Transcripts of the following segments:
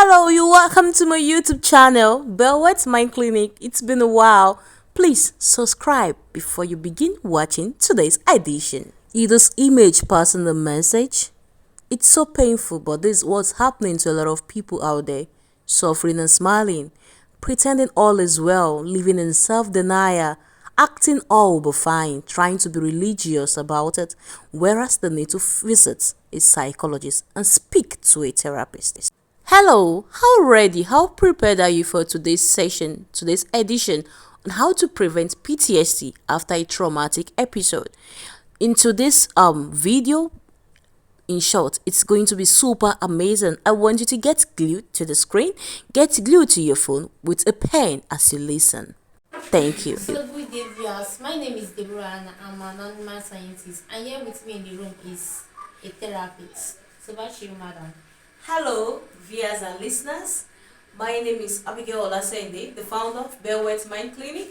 Hello, you welcome to my YouTube channel, Belwet Mind Clinic. It's been a while. Please subscribe before you begin watching today's edition. Is this image passing the message? It's so painful, but this is what's happening to a lot of people out there, suffering and smiling, pretending all is well, living in self-denial, acting all will be fine, trying to be religious about it, whereas they need to visit a psychologist and speak to a therapist. Hello, how prepared are you for today's edition on how to prevent PTSD after a traumatic episode? In today's video, in short, it's going to be super amazing. I want you to get glued to the screen, get glued to your phone with a pen as you listen. Thank you. So good day, viewers. My name is Deborah and I'm an anonymous scientist. And here with me in the room is a therapist. So back to you, madam. Hello, viewers and listeners. My name is Abigail Olasende, the founder of Belwet Mind Clinic.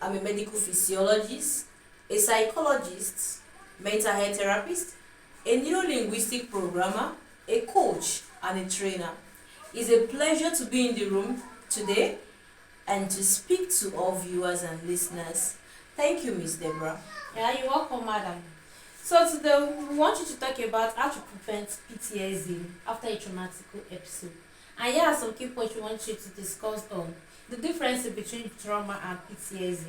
I'm a medical physiologist, a psychologist, mental health therapist, a neuro-linguistic programmer, a coach, and a trainer. It's a pleasure to be in the room today and to speak to all viewers and listeners. Thank you, Miss Deborah. Yeah, you're welcome, madam. So today we want you to talk about how to prevent PTSD after a traumatic episode. And here are some key points we want you to discuss on the difference between trauma and PTSD,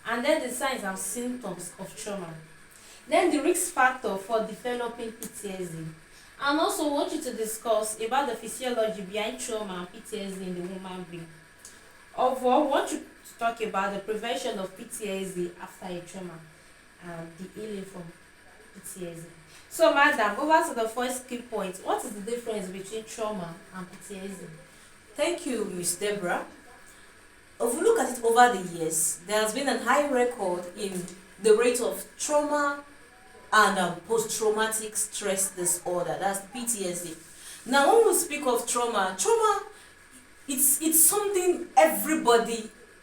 and then the signs and symptoms of trauma, then the risk factor for developing PTSD, and also want you to discuss about the physiology behind trauma and PTSD in the human being. Overall, we want you to talk about the prevention of PTSD after a trauma and the healing from PTSD. So, madam, over to the first key point. What is the difference between trauma and PTSD? Thank you, Miss Deborah. If we look at it over the years, there has been a high record in the rate of trauma and post-traumatic stress disorder, that's PTSD. Now, when we speak of trauma, it's something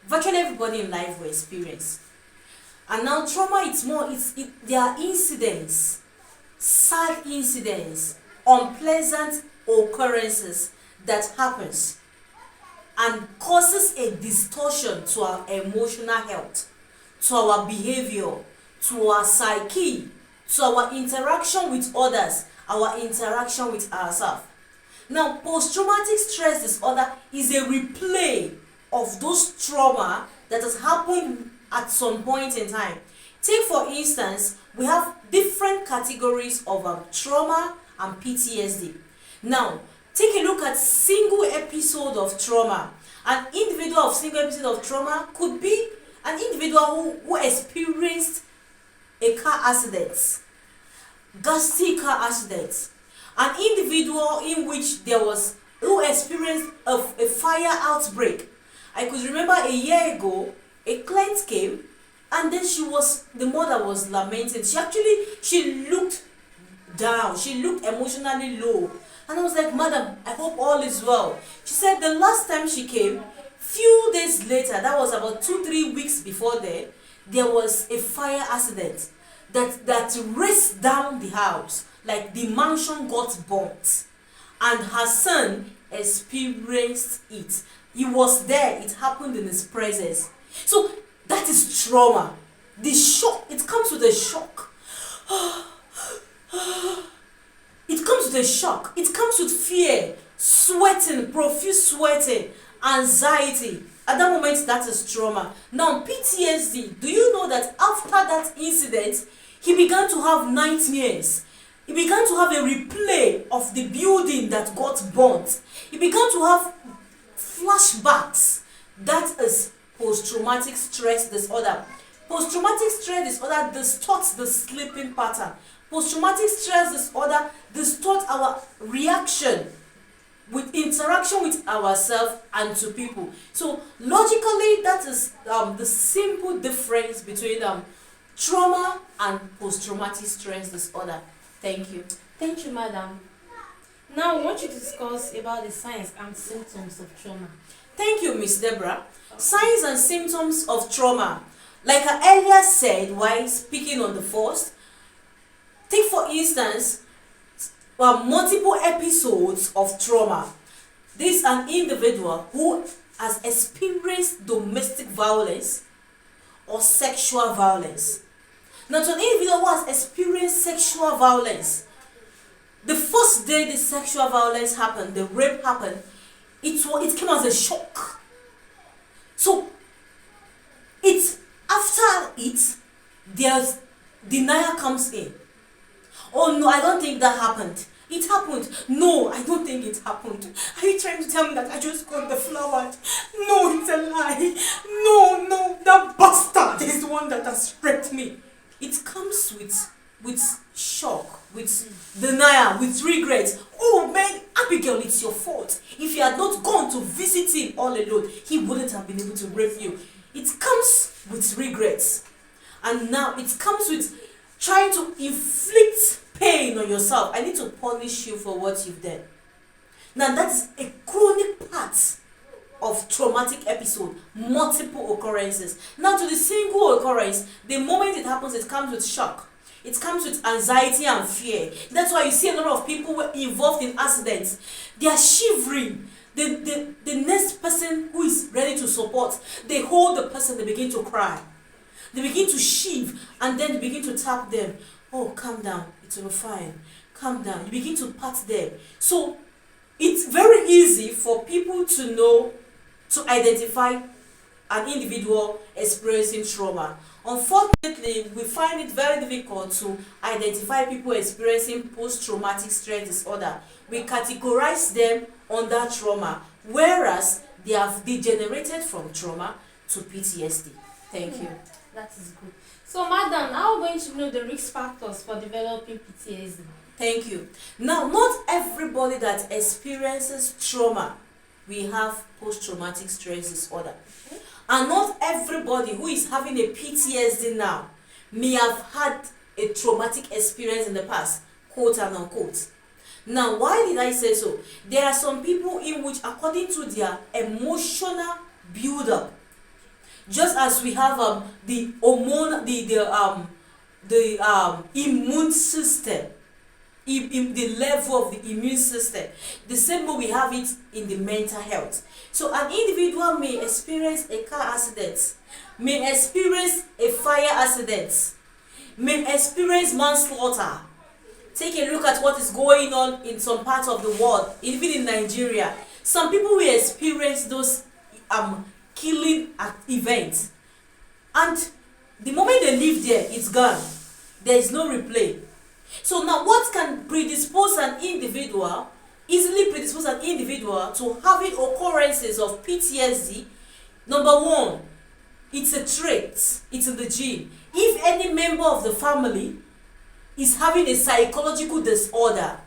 virtually everybody in life will experience. And now trauma, there are incidents, sad incidents, unpleasant occurrences that happens and causes a distortion to our emotional health, to our behavior, to our psyche, to our interaction with others, our interaction with ourselves. Now, post-traumatic stress disorder is a replay of those trauma that has happened at some point in time. Take for instance, we have different categories of trauma and PTSD. Now, take a look at single episode of trauma. An individual of single episode of trauma could be an individual who experienced a car accident, ghastly car accident. An individual who experienced a fire outbreak. I could remember a year ago, a client came and then the mother was lamenting. She looked down, she looked emotionally low. And I was like, madam, I hope all is well. She said the last time she came, few days later, that was about 2-3 weeks before there was a fire accident that raced down the house, like the mansion got burnt. And her son experienced it. He was there, it happened in his presence. So that is trauma. The shock, it comes with a shock. It comes with a shock. It comes with fear, sweating, profuse sweating, anxiety. At that moment, that is trauma. Now, PTSD, do you know that after that incident, he began to have nightmares? He began to have a replay of the building that got burnt. He began to have flashbacks. That is post-traumatic stress disorder. Post-traumatic stress disorder distorts the sleeping pattern. Post-traumatic stress disorder distorts our reaction with interaction with ourselves and to people. So logically, that is the simple difference between trauma and post-traumatic stress disorder. Thank you. Thank you, madam. Now I want you to discuss about the signs and symptoms of trauma. Thank you, Miss Deborah. Signs and symptoms of trauma. Like I earlier said while speaking on the first, take for instance multiple episodes of trauma. This is an individual who has experienced domestic violence or sexual violence. Now, to an individual who has experienced sexual violence, the first day the sexual violence happened, the rape happened, it came as a shock. So, after it, there's denial comes in. Oh no, I don't think that happened. It happened. No, I don't think it happened. Are you trying to tell me that I just got the flower? No, it's a lie. No, that bastard is the one that has raped me. It comes with shock, with denial, with regret. Oh man, Abigail, it's your fault. If you had not gone to visit him all alone, he wouldn't have been able to rape you. It comes with regrets. And now it comes with trying to inflict pain on yourself. I need to punish you for what you've done. Now that's a chronic part of traumatic episode, multiple occurrences. Now to the single occurrence, the moment it happens, it comes with shock. It comes with anxiety and fear. That's why you see a lot of people involved in accidents. They are shivering. The next person who is ready to support, they hold the person, they begin to cry. They begin to shiver, and then you begin to tap them. Oh, calm down, it will be fine. Calm down. You begin to pat them. So it's very easy for people to know, to identify an individual experiencing trauma. Unfortunately, we find it very difficult to identify people experiencing post-traumatic stress disorder. We categorize them under trauma, whereas they have degenerated from trauma to PTSD. Thank you. That is good. So, madam, how are we going to know the risk factors for developing PTSD? Thank you. Now, not everybody that experiences trauma will have post-traumatic stress disorder. Okay. And not everybody who is having a PTSD now may have had a traumatic experience in the past, quote and unquote. Now, why did I say so? There are some people in which, according to their emotional build-up, just as we have the hormone, the immune system, in the level of the immune system, the same way we have it in the mental health. So an individual may experience a car accident, may experience a fire accident, may experience manslaughter. Take a look at what is going on in some parts of the world, even in Nigeria. Some people will experience those killing events, and the moment they leave there, it's gone. There is no replay. So now, what can easily predispose an individual to having occurrences of PTSD? Number one, it's a trait. It's in the gene. If any member of the family is having a psychological disorder,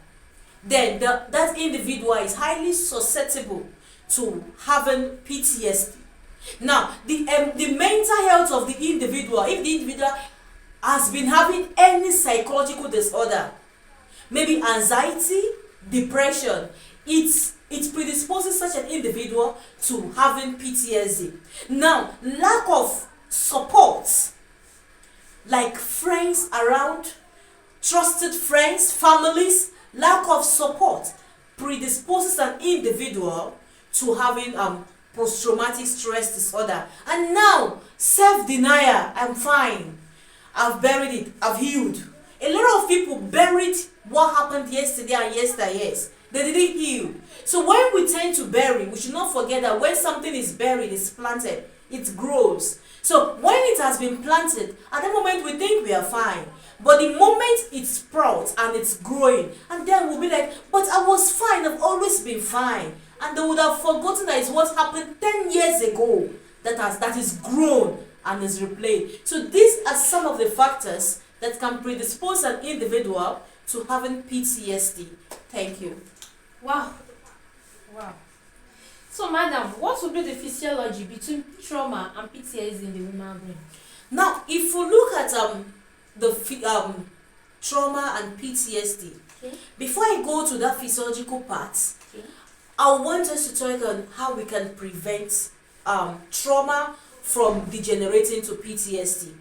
then that individual is highly susceptible to having PTSD. Now, the mental health of the individual, if the individual has been having any psychological disorder, maybe anxiety, depression, it predisposes such an individual to having PTSD. Now, lack of support, like friends around, trusted friends, families, lack of support predisposes an individual to having post-traumatic stress disorder. And now, self-denial, I'm fine, I've buried it, I've healed. A lot of people buried what happened yesterday and yesteryears. They didn't heal. So when we tend to bury, we should not forget that when something is buried, it's planted, it grows. So when it has been planted, at that moment we think we are fine. But the moment it sprouts and it's growing, and then we'll be like, but I was fine, I've always been fine. And they would have forgotten that it's what happened 10 years ago that is grown and is replayed. So these are some of the factors that can predispose an individual to having PTSD. Thank you. Wow. So, madam, what would be the physiology between trauma and PTSD in the human brain? Now, if we look at the trauma and PTSD, okay, before I go to that physiological part, okay, I want us to talk on how we can prevent trauma from degenerating to PTSD.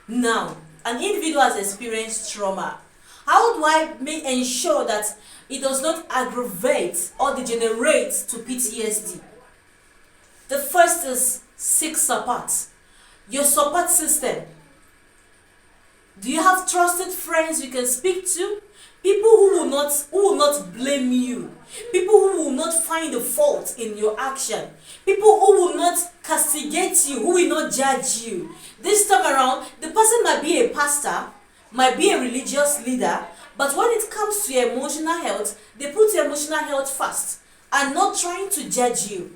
Now, an individual has experienced trauma. How do I ensure that it does not aggravate or degenerate to PTSD. The first is seek support. Your support system. Do you have trusted friends you can speak to? People who will not blame you. People who will not find the fault in your action. People who will not castigate you, who will not judge you. This time around, the person might be a pastor, might be a religious leader, but when it comes to your emotional health, they put your emotional health first and not trying to judge you.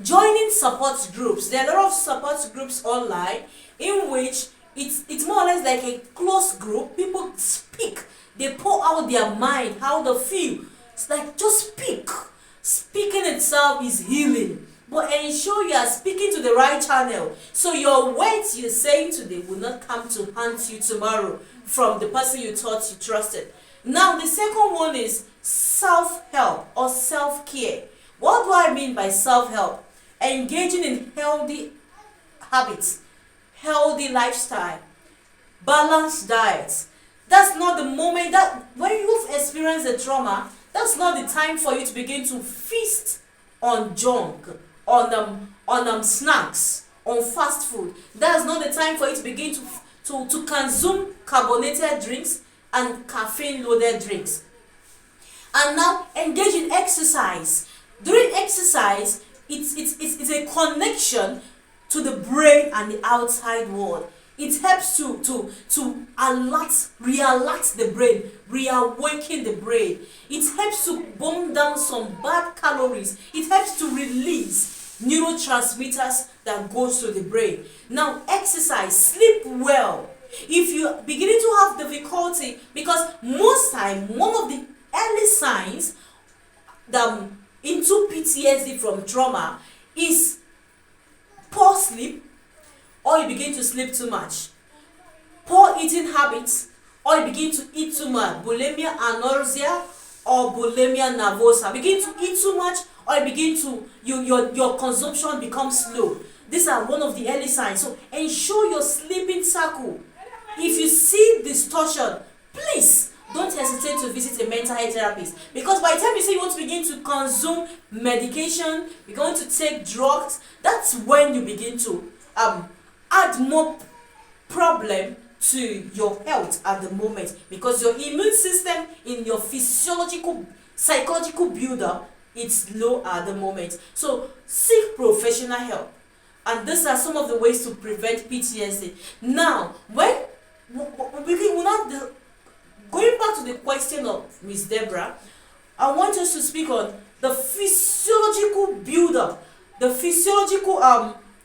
Joining support groups. There are a lot of support groups online in which it's more or less like a close group. People speak, they pour out their mind, how they feel. It's like, just speak. Speaking itself is healing, but ensure you are speaking to the right channel, so your words you're saying today will not come to haunt you tomorrow from the person you thought you trusted. Now the second one is self-help or self-care. What do I mean by self-help? Engaging in healthy habits, healthy lifestyle, balanced diets. That's not the moment that when you've experienced a trauma, that's not the time for you to begin to feast on junk, on snacks, on fast food. That's not the time for you to begin to consume carbonated drinks and caffeine-loaded drinks. And now engage in exercise. During exercise, it's a connection to the brain and the outside world. It helps to realert the brain, reawaken the brain. It helps to burn down some bad calories. It helps to release neurotransmitters that goes to the brain. Now, exercise, sleep well. If you're beginning to have difficulty, because most time, one of the early signs that into PTSD from trauma is poor sleep, or you begin to sleep too much, poor eating habits, or you begin to eat too much, bulimia anorexia or bulimia nervosa. Begin to eat too much, or you begin to your consumption becomes slow. These are one of the early signs. So ensure your sleeping cycle. If you see distortion, please don't hesitate to visit a mental health therapist, because by the time you say you want to begin to consume medication, you're going to take drugs, that's when you begin to add more problem to your health at the moment, because your immune system in your physiological, psychological build-up, it's low at the moment. So seek professional help, and these are some of the ways to prevent PTSD. Now, when we now going back to the question of Miss Deborah, I want us to speak on the physiological build-up, the physiological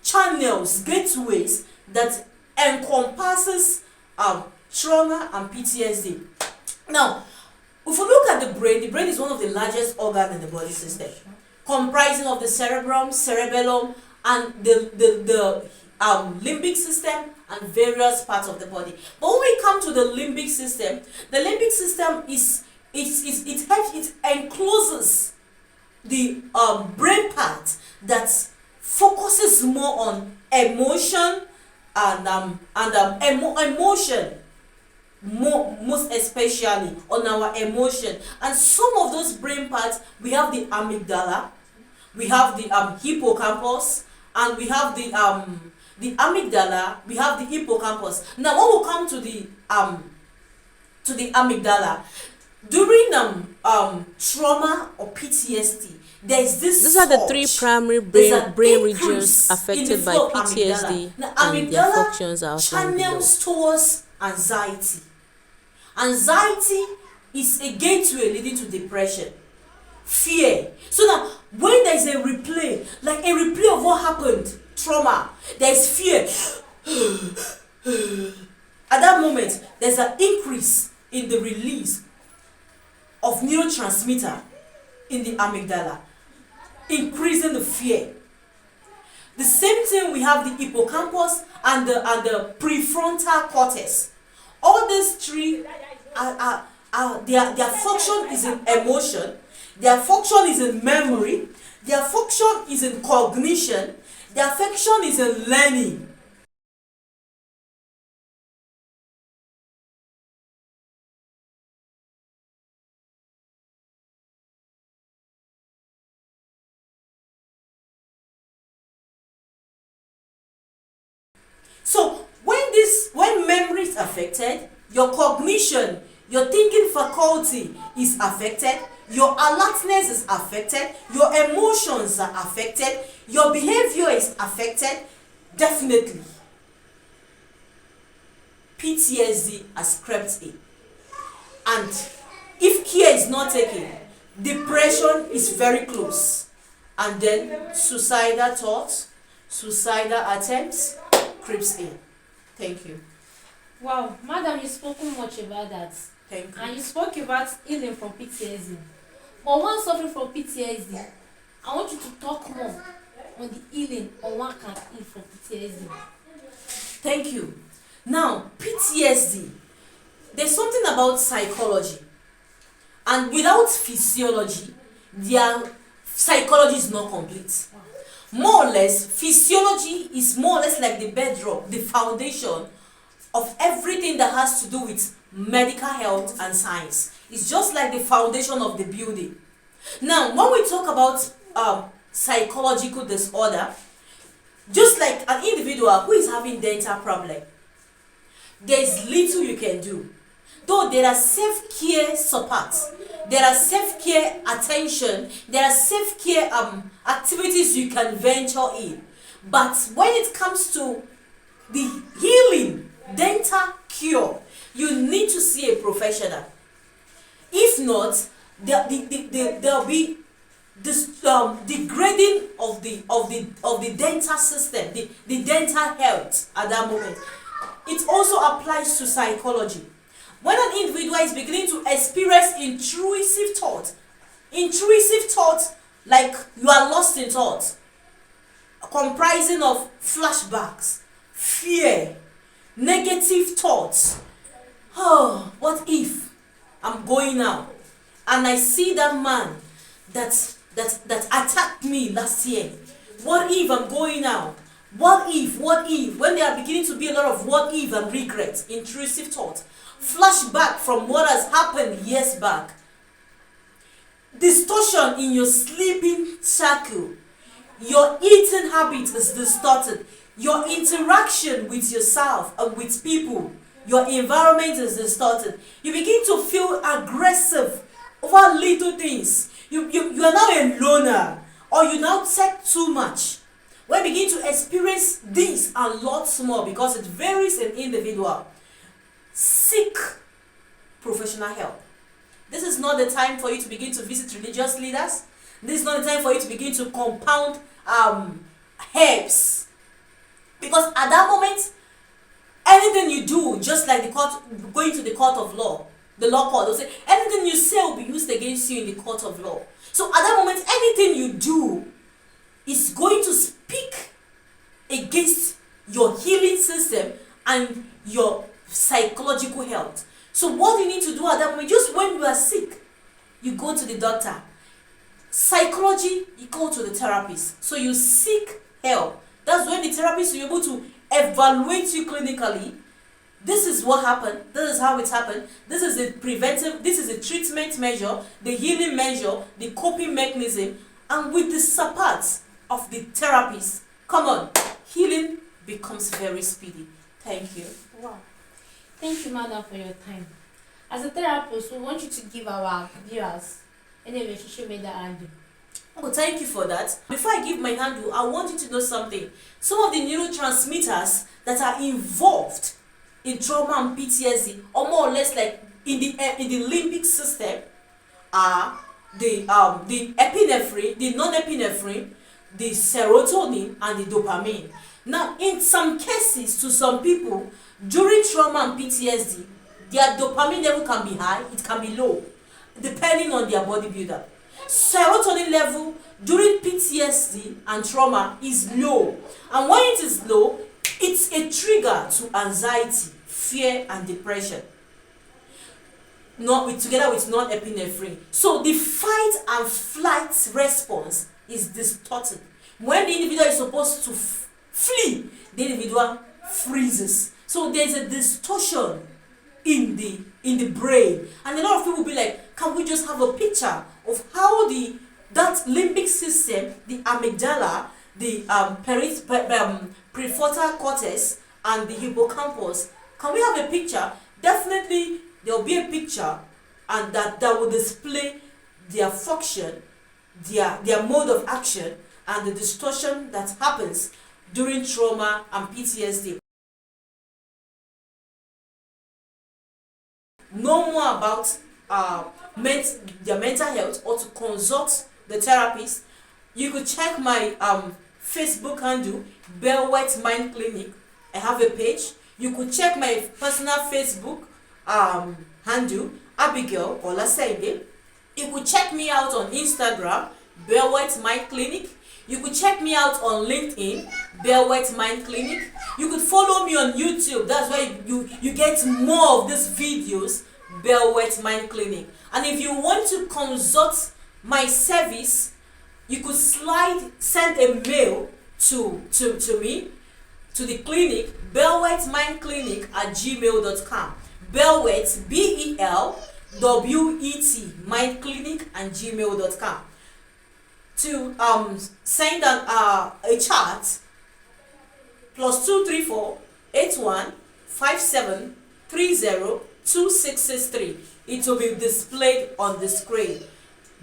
channels, gateways that encompasses trauma and PTSD. Now, if you look at the brain is one of the largest organs in the body system, comprising of the cerebellum, and the limbic system and various parts of the body. But when we come to the limbic system it encloses the brain part that focuses more on emotion and emotion, most especially on our emotion. And some of those brain parts, we have the amygdala, we have the hippocampus, and we have the amygdala, we have the hippocampus. Now when we come to the amygdala, during trauma or PTSD, there's this These are the three primary brain regions affected by PTSD, and their functions are channels towards anxiety. Anxiety is a gateway leading to depression, fear. So now when there's a replay, like a replay of what happened, trauma, there's fear. At that moment, there's an increase in the release of neurotransmitter in the amygdala, increasing the fear. The same thing, we have the hippocampus and the prefrontal cortex. All these three their function is in emotion, their function is in memory, their function is in cognition, their function is in learning. So when memory is affected, your cognition, your thinking faculty is affected, your alertness is affected, your emotions are affected, your behavior is affected. Definitely PTSD has crept in. And if care is not taken, depression is very close. And then suicidal thoughts, suicidal attempts creeps in. Thank you. Wow, madam, you've spoken much about that. Thank you. And you spoke about healing from PTSD. But one suffering from PTSD, I want you to talk more on the healing on one can heal from PTSD. Thank you. Now, PTSD, there's something about psychology. And without physiology, their psychology is not complete. More or less, physiology is more or less like the bedrock, the foundation of everything that has to do with medical health and science. It's just like the foundation of the building. Now, when we talk about psychological disorder, just like an individual who is having dental problem, there is little you can do. Though there are self-care supports, there are self-care attention, there are self-care activities you can venture in. But when it comes to the healing, dental cure, you need to see a professional. If not, there'll be this degrading of the dental system, the dental health at that moment. It also applies to psychology. When an individual is beginning to experience intrusive thought like you are lost in thought, comprising of flashbacks, fear, negative thoughts. Oh, what if I'm going out and I see that man that attacked me last year? What if I'm going out? What if? When there are beginning to be a lot of what if and regret, intrusive thought, flashback from what has happened years back, distortion in your sleeping cycle, your eating habit is distorted, your interaction with yourself and with people, your environment is distorted. You begin to feel aggressive over little things. You are now a loner, or you now take too much. When you begin to experience this and lots more, because it varies in individual, seek professional help. This is not the time for you to begin to visit religious leaders. This is not the time for you to begin to compound herbs. Because at that moment, anything you do, just like the court, going to the court of law, the law court, they'll say, anything you say will be used against you in the court of law. So at that moment, anything you do is going to speak against your healing system and your psychological health. So what you need to do at that moment, just when you are sick, you go to the doctor. Psychology, you go to the therapist. So you seek help. That's when the therapist will be able to evaluate you clinically. This is what happened. This is how it happened. This is the preventive, this is the treatment measure, the healing measure, the coping mechanism, and with the support of the therapist, come on, healing becomes very speedy. Thank you. Wow. Thank you, madam, for your time. As a therapist, we want you to give our viewers any relationship made that handle. Oh, thank you for that. Before I give my handle, I want you to know something. Some of the neurotransmitters that are involved in trauma and PTSD, or more or less like in the limbic system, are the epinephrine, the non-epinephrine, the serotonin, and the dopamine. Now, in some cases, to some people, during trauma and PTSD, their dopamine level can be high, it can be low, depending on their body buildup. Serotonin level during PTSD and trauma is low, and when it is low, it's a trigger to anxiety, fear, and depression. Together with non-epinephrine. So the fight and flight response is distorted. When the individual is supposed to flee, the individual freezes. So there's a distortion in the brain, and a lot of people will be like, can we just have a picture of how that limbic system, the amygdala, the prefrontal cortex, and the hippocampus. Can we have a picture? Definitely there will be a picture, and that will display their function, their mode of action, and the distortion that happens during trauma and PTSD. Know more about their mental health, or to consult the therapist, you could check my Facebook handle, Bellwet Mind Clinic. I have a page. You could check my personal Facebook handle, Abigail Olasende. You could check me out on Instagram, Bellwet Mind Clinic. You could check me out on LinkedIn, Bellwet Mind Clinic. You could follow me on YouTube. That's why you get more of these videos, Bellwet Mind Clinic. And if you want to consult my service, you could send a mail to me, to the clinic, bellwetmindclinic@gmail.com. Bellwet, BELWET, mindclinic@gmail.com. To send a chat, +234 81 57 30 2663. It will be displayed on the screen.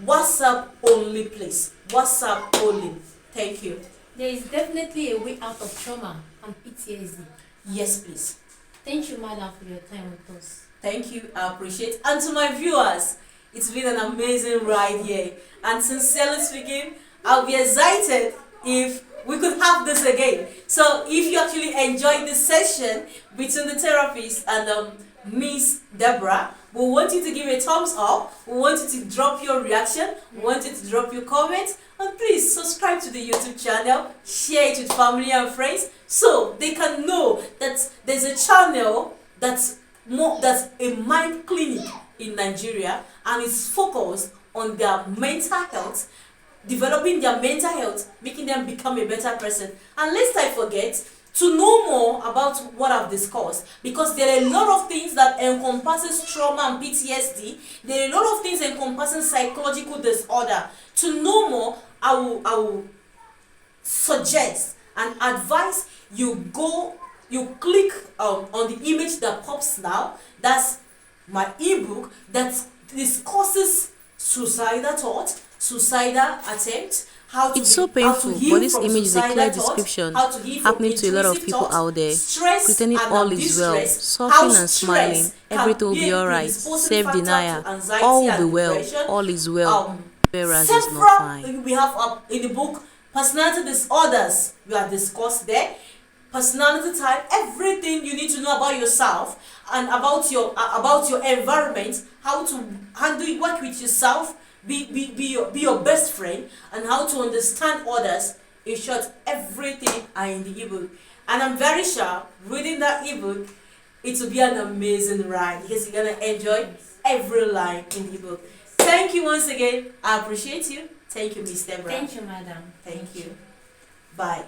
WhatsApp only, please. WhatsApp only. Thank you. There is definitely a way out of trauma and PTSD. Yes, please. Thank you, madam, for your time with us. Thank you. I appreciate it. And to my viewers, it's been an amazing ride here. And sincerely speaking, I'll be excited if we could have this again. So if you actually enjoyed this session between the therapist and Miss Deborah, we want you to give a thumbs up. We want you to drop your reaction. We want you to drop your comments. And please subscribe to the YouTube channel. Share it with family and friends so they can know that there's a channel that's a mind clinic in Nigeria, and it's focused on their mental health, developing their mental health, making them become a better person. And lest I forget, to know more about what I've discussed, because there are a lot of things that encompasses trauma and PTSD. There are a lot of things encompassing psychological disorder. To know more, I will suggest and advise you click on the image that pops now. That's my ebook that discusses suicidal thought, suicidal attempt. It's so painful, but this image is a clear description happening to a lot of people out there, pretending all is well, suffering and smiling, everything will be alright, self-denial, all will be well, all is well, whereas it's not fine. We have in the book, personality disorders, we are discussed there. Personality type, everything you need to know about yourself and about your environment, how to handle, work with yourself, be your best friend, and how to understand others. In short, everything are in the ebook. And I'm very sure reading that ebook, it will be an amazing ride because you're gonna enjoy every line in the ebook. Thank you once again. I appreciate you. Thank you, Miss Deborah. Thank you, madam. Thank you. Bye.